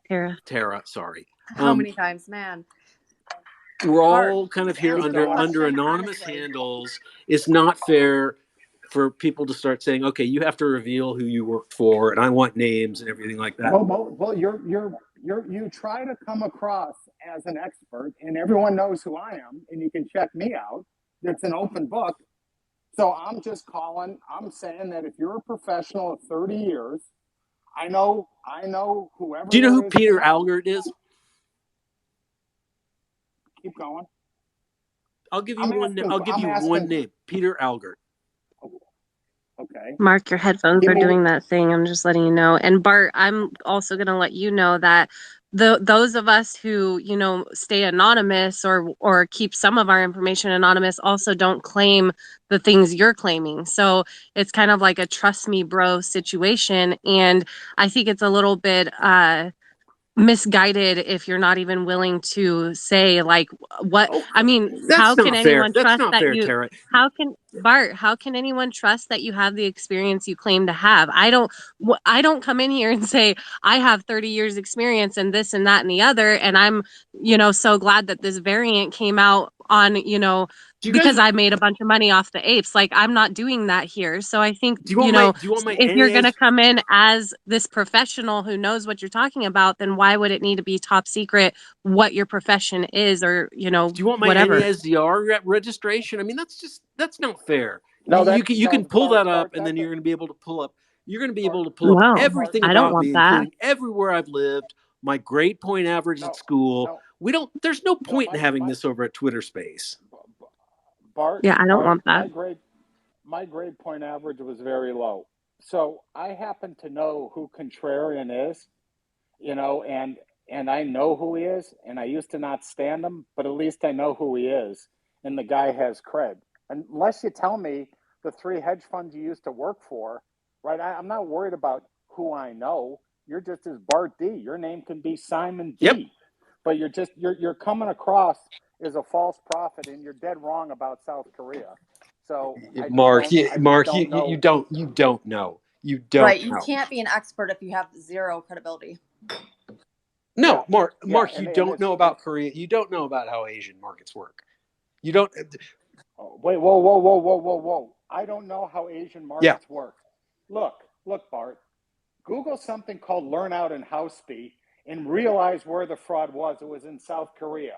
Tara, sorry. How many times, man? We're all kind of here under anonymous handles. It's not fair for people to start saying, okay, you have to reveal who you worked for, and I want names and everything like that. Well, you try to come across as an expert, and everyone knows who I am, and you can check me out. It's an open book. So I'm saying that if you're a professional of 30 years, I know whoever. Do you know who Peter Algert is? Keep going. I'll give you one name. Peter Algert. Okay. Mark, your headphones are doing that thing. I'm just letting you know. And Bart, I'm also going to let you know that those of us who, stay anonymous or keep some of our information anonymous also don't claim the things you're claiming. So it's kind of like a trust me bro situation. And I think it's a little bit misguided if you're not even willing to say like what I mean. How can anyone trust that you? Tara. How can anyone trust that you have the experience you claim to have? I don't come in here and say I have 30 years experience and this and that and the other, and I'm so glad that this variant came out on because I made a bunch of money off the apes. Like, I'm not doing that here. So I think, if you're going to come in as this professional who knows what you're talking about, then why would it need to be top secret what your profession is or, do you want my whatever? NASDR registration? I mean, that's not fair. No, you can pull that up, and then you're going to be able to pull up. You're going to be able to pull up everything about me, including everywhere I've lived, my grade point average at school. There's no point in having this over at Twitter Space. Bart, I don't want that. My grade point average was very low. So I happen to know who Contrarian is, and I know who he is, and I used to not stand him, but at least I know who he is, and the guy has cred. Unless you tell me the 3 hedge funds you used to work for, right? I'm not worried about who I know. You're just as Bart D. Your name can be Simon D. Yep. But you're coming across as a false prophet, and you're dead wrong about South Korea. So Mark, you don't know. You don't right. know. You can't be an expert if you have zero credibility. No, Mark, you don't know about Korea. You don't know about how Asian markets work. You don't. Wait, whoa. I don't know how Asian markets work. Look, Bart. Google something called Learn Out in House Speed and realize where the fraud was. It was in South Korea.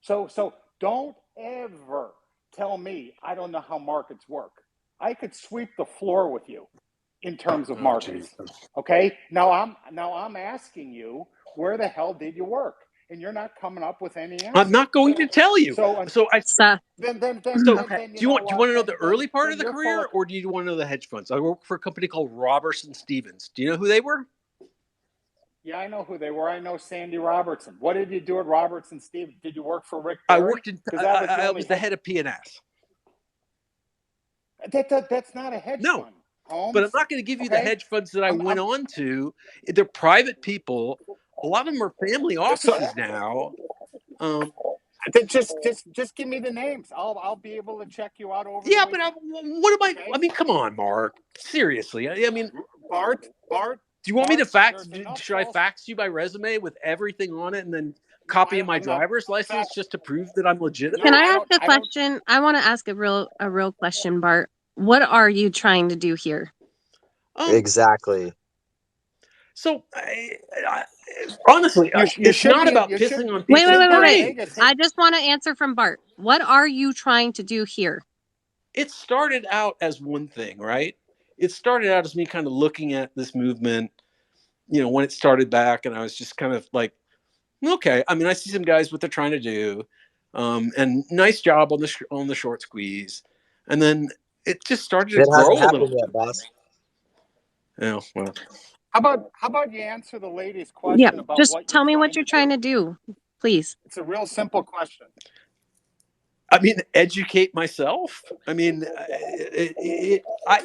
So don't ever tell me I don't know how markets work. I could sweep the floor with you in terms of markets. Okay? Now I'm asking you, where the hell did you work? And you're not coming up with any answers. I'm not going to tell you. Do you want to know the early part of the career, or do you want to know the hedge funds? I worked for a company called Robertson Stevens. Do you know who they were? Yeah, I know who they were. I know Sandy Robertson. What did you do at Robertson Stevens? Did you work for Rick Barry? I was the head of P&S. That's not a hedge fund. Holmes. But I'm not going to give you the hedge funds that I went on to. They're private people. A lot of them are family offices now. Just give me the names. I'll be able to check you out over. Yeah, but what am I? Okay. I mean, come on, Mark. Seriously, I mean, Bart. Do you want me to fax? Should I fax you my resume with everything on it and then copy my driver's license just to prove that I'm legitimate? Can I ask a question? I want to ask a real question, Bart. What are you trying to do here? Exactly. So, honestly, it's not about pissing on people. Wait. I just want to answer from Bart. What are you trying to do here? It started out as one thing, right? It started out as me kind of looking at this movement, when it started back, and I was just kind of like, okay. I mean, I see some guys what they're trying to do, and nice job on the short squeeze, and then it just started to grow a little. Yet, boss. Yeah, well. How about you answer the lady's question about just tell me what you're trying to do, please. It's a real simple question. I mean, educate myself. I mean,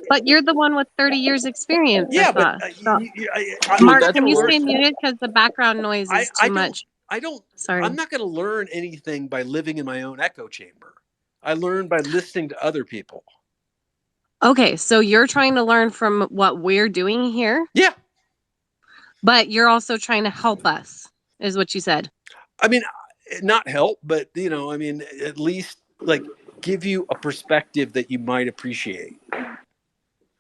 but you're the one with 30 years experience. Yeah, but Mark, can you stay muted because the background noise is too much? Sorry. I'm not going to learn anything by living in my own echo chamber. I learn by listening to other people. Okay, so you're trying to learn from what we're doing here? Yeah. But you're also trying to help us, is what you said. I mean, not help, but I mean, at least like give you a perspective that you might appreciate.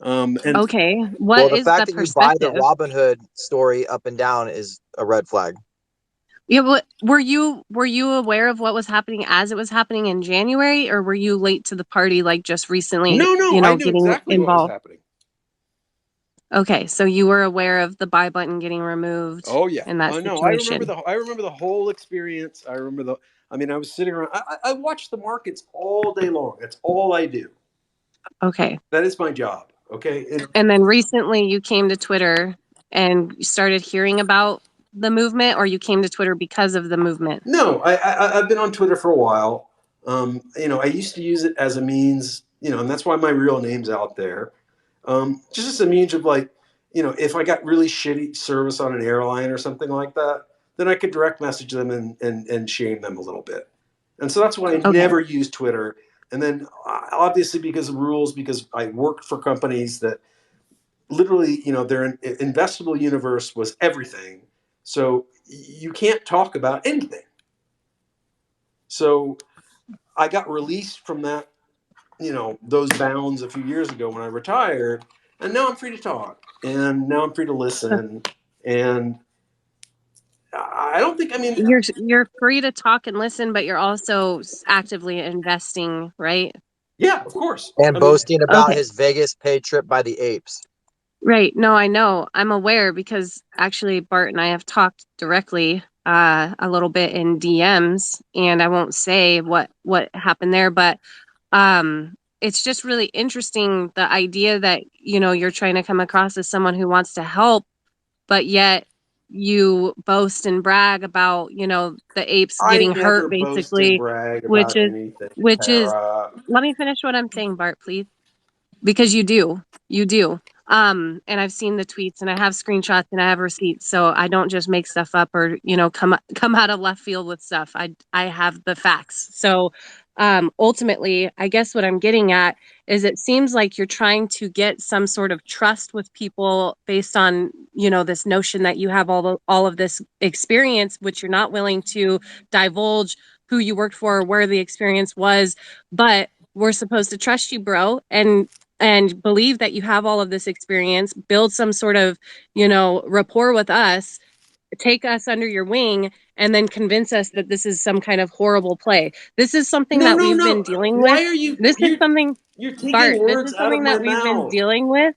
And Okay, Well, what the is the fact that you buy the perspective? Robin Hood story up and down is a red flag. Yeah, were you aware of what was happening as it was happening in January, or were you late to the party, like just recently, no, I knew getting exactly what was involved? happening. Okay, so you were aware of the buy button getting removed Oh yeah. in that Oh no, situation. I remember the whole experience. I remember I mean, I was sitting around. I watch the markets all day long. That's all I do. Okay. That is my job. Okay. And then recently you came to Twitter and you started hearing about the movement, or you came to Twitter because of the movement? No, I've been on Twitter for a while. I used to use it as a means, and that's why my real name's out there. Just as a means of like, if I got really shitty service on an airline or something like that, then I could direct message them and shame them a little bit. And so that's why I Okay. never use Twitter. And then obviously because of rules, because I worked for companies that literally, their investable universe was everything. So you can't talk about anything. So I got released from that, those bounds a few years ago when I retired, and now I'm free to talk, and now I'm free to listen, and I don't think, I mean, You're free to talk and listen, but you're also actively investing, right? yeah, of course. And I mean, boasting about Okay. his Vegas paid trip by the apes. Right. No, I know. I'm aware because actually Bart and I have talked directly a little bit in DMs, and I won't say what happened there, but it's just really interesting, the idea that, you're trying to come across as someone who wants to help, but yet you boast and brag about, the apes I getting hurt never boast and basically, brag which about is anything, which is Tara. let me finish what I'm saying, Bart, please. Because you do. And I've seen the tweets and I have screenshots and I have receipts, so I don't just make stuff up or come out of left field with stuff. I have the facts. So ultimately, I guess what I'm getting at is it seems like you're trying to get some sort of trust with people based on, this notion that you have all of this experience, which you're not willing to divulge who you worked for or where the experience was. But we're supposed to trust you, bro, and believe that you have all of this experience, build some sort of, rapport with us, take us under your wing, and then convince us that this is some kind of horrible play. This is something No, that no, we've been no. dealing with. Why are you, This is something, you're taking Bart, this words is out of something my that we've been mouth? dealing with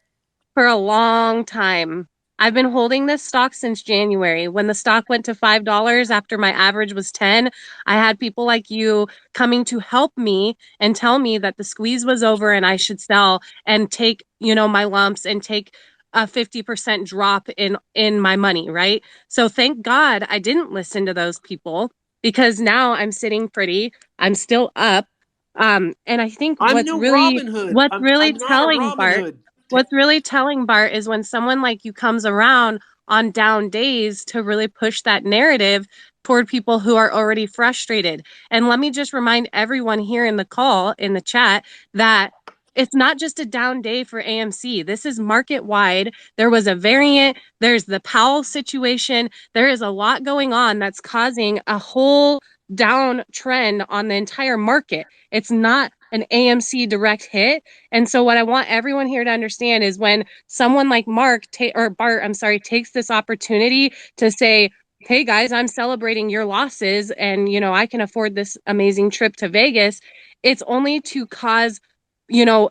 for a long time. I've been holding this stock since January. When the stock went to $5 after my average was 10, I had people like you coming to help me and tell me that the squeeze was over and I should sell and take, my lumps and take a 50% drop in my money, right? So thank God I didn't listen to those people, because now I'm sitting pretty. I'm still up. And I think I'm no Robin Hood. what's really I'm not a telling, Robin Bart, Hood. what's really telling, Bart, is when someone like you comes around on down days to really push that narrative toward people who are already frustrated. And let me just remind everyone here in the call, in the chat, that it's not just a down day for AMC. This is market wide. There was a variant, there's the Powell situation. There is a lot going on that's causing a whole down trend on the entire market. It's not an AMC direct hit. And so what I want everyone here to understand is when someone like or Bart, I'm sorry, takes this opportunity to say, "Hey guys, I'm celebrating your losses and I can afford this amazing trip to Vegas." It's only to cause, you know,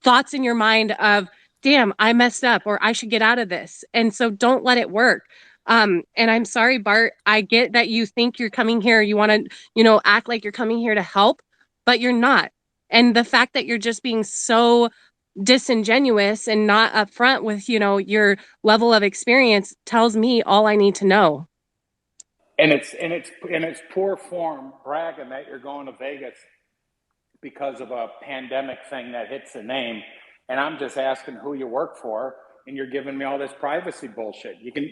thoughts in your mind of, "Damn, I messed up," or "I should get out of this." And so don't let it work. And I'm sorry, Bart, I get that you think you're coming here, you want to, act like you're coming here to help, but you're not. And the fact that you're just being so disingenuous and not upfront with, your level of experience tells me all I need to know. And it's poor form bragging that you're going to Vegas because of a pandemic thing that hits the name. And I'm just asking who you work for, and you're giving me all this privacy bullshit. You can,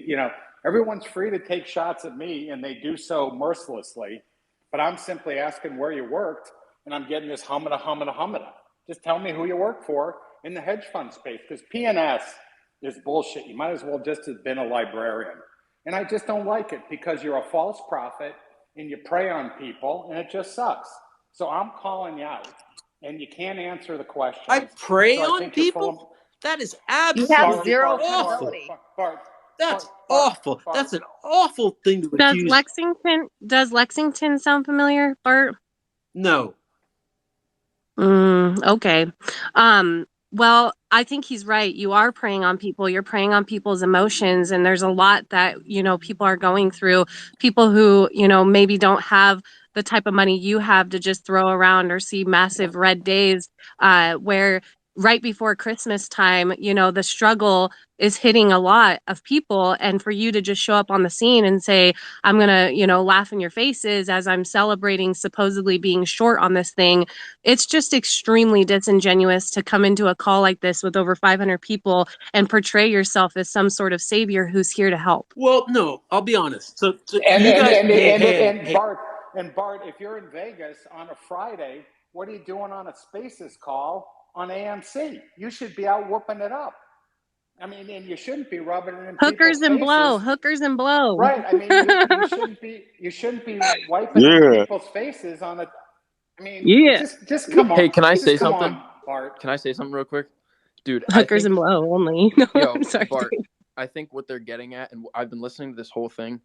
everyone's free to take shots at me, and they do so mercilessly. But I'm simply asking where you worked, and I'm getting this humada. Just tell me who you work for in the hedge fund space, because PNS is bullshit. You might as well just have been a librarian. And I just don't like it because you're a false prophet and you prey on people and it just sucks. So I'm calling you out and you can't answer the question. I prey So on people? That is You have absolutely zero awful. credibility. That's awful. That's an awful thing to Does accuse. Lexington sound familiar, Bart? No. Okay. Well, I think he's right. You are preying on people. You're preying on people's emotions. And there's a lot that, people are going through. People who, maybe don't have the type of money you have to just throw around or see massive red days, where right before Christmas time, the struggle is hitting a lot of people. And for you to just show up on the scene and say, I'm going to, laugh in your faces as I'm celebrating supposedly being short on this thing, it's just extremely disingenuous to come into a call like this with over 500 people and portray yourself as some sort of savior who's here to help. Well, no, I'll be honest. So and, you guys, hey. Bart, if you're in Vegas on a Friday, what are you doing on a Spaces call on AMC? You should be out whooping it up. I mean, and you shouldn't be rubbing it in Hookers people's and faces. blow, hookers and blow. Right. I mean, you shouldn't be wiping it in people's faces on a. I mean, just come on. Hey, can I say come something? On, Bart. Can I say something real quick? Dude, Hookers and blow only. No, I'm sorry. Bart, I think what they're getting at, and I've been listening to this whole thing,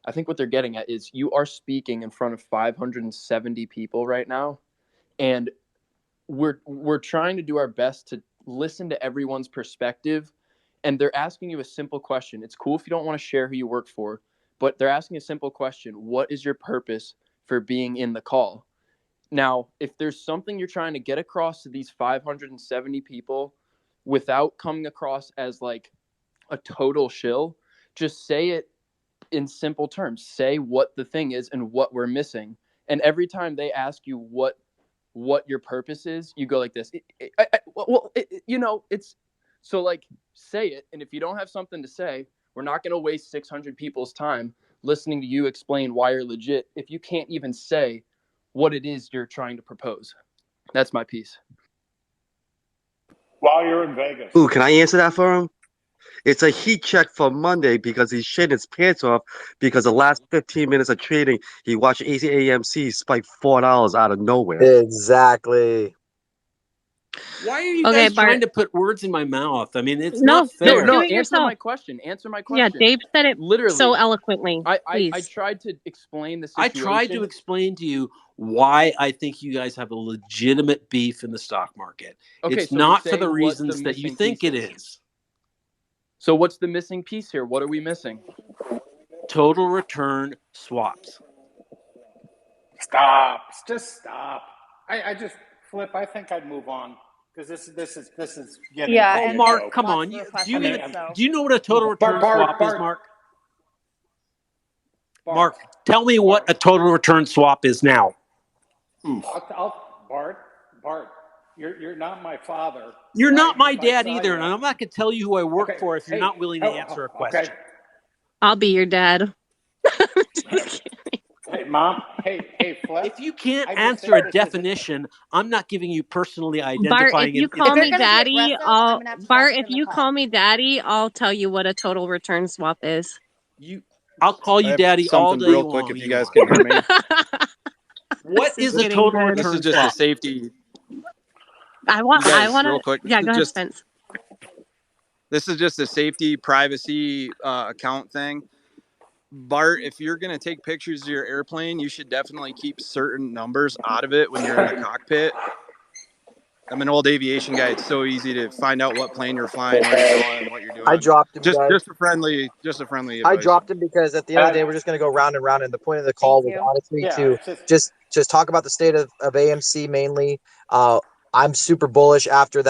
I think what they're getting at is you are speaking in front of 570 people right now, and we're trying to do our best to listen to everyone's perspective, and they're asking you a simple question. It's cool if you don't want to share who you work for, but they're asking a simple question. What is your purpose for being in the call? Now, if there's something you're trying to get across to these 570 people without coming across as like a total shill, just say it in simple terms. Say what the thing is and what we're missing. And every time they ask you what your purpose is, you go like this. It's so like say it. And if you don't have something to say, we're not going to waste 600 people's time listening to you explain why you're legit if you can't even say what it is you're trying to propose. That's my piece. While you're in Vegas. Ooh, can I answer that for him? It's a heat check for Monday because he's shitting his pants off because the last 15 minutes of trading, he watched AMC spike $4 out of nowhere. Exactly. Why are you guys trying to put words in my mouth? I mean, it's not fair. No, answer yourself. My question. Answer my question. Yeah, Dave said it literally so eloquently. I tried to explain the situation. I tried to explain to you why I think you guys have a legitimate beef in the stock market. Okay, it's not for the reasons that you think it is. So what's the missing piece here? What are we missing? Total return swaps. Stop. Just stop. I just flip. I think I'd move on because this is getting. Yeah. Oh, Marc, come on. Do you know what a total return swap is, Marc? Marc, tell me what a total return swap is now. Bart, you're not my father. You're not my dad either, and I'm not going to tell you who I work for if you're not willing to answer a question. Okay. I'll be your dad. Hey, Mom. Hey, Flip. If you can't answer a definition, I'm not giving you personally identifying. Bart, if you call me daddy, call me daddy, I'll tell you what a total return swap is. I'll call you daddy all day real long. Quick, if you guys can hear me. What is a total return swap? This is just a safety. I want to. Real quick. Yeah, go ahead, Spence. This is just a safety, privacy account thing. Bart, if you're going to take pictures of your airplane, you should definitely keep certain numbers out of it when you're in the cockpit. I'm an old aviation guy. It's so easy to find out what plane you're flying, where you're going, what you're doing. I dropped him. Just a friendly advice. I dropped him because at the end of the day, we're just going to go round and round. And the point of the call was honestly to just talk about the state of AMC mainly. I'm super bullish after that.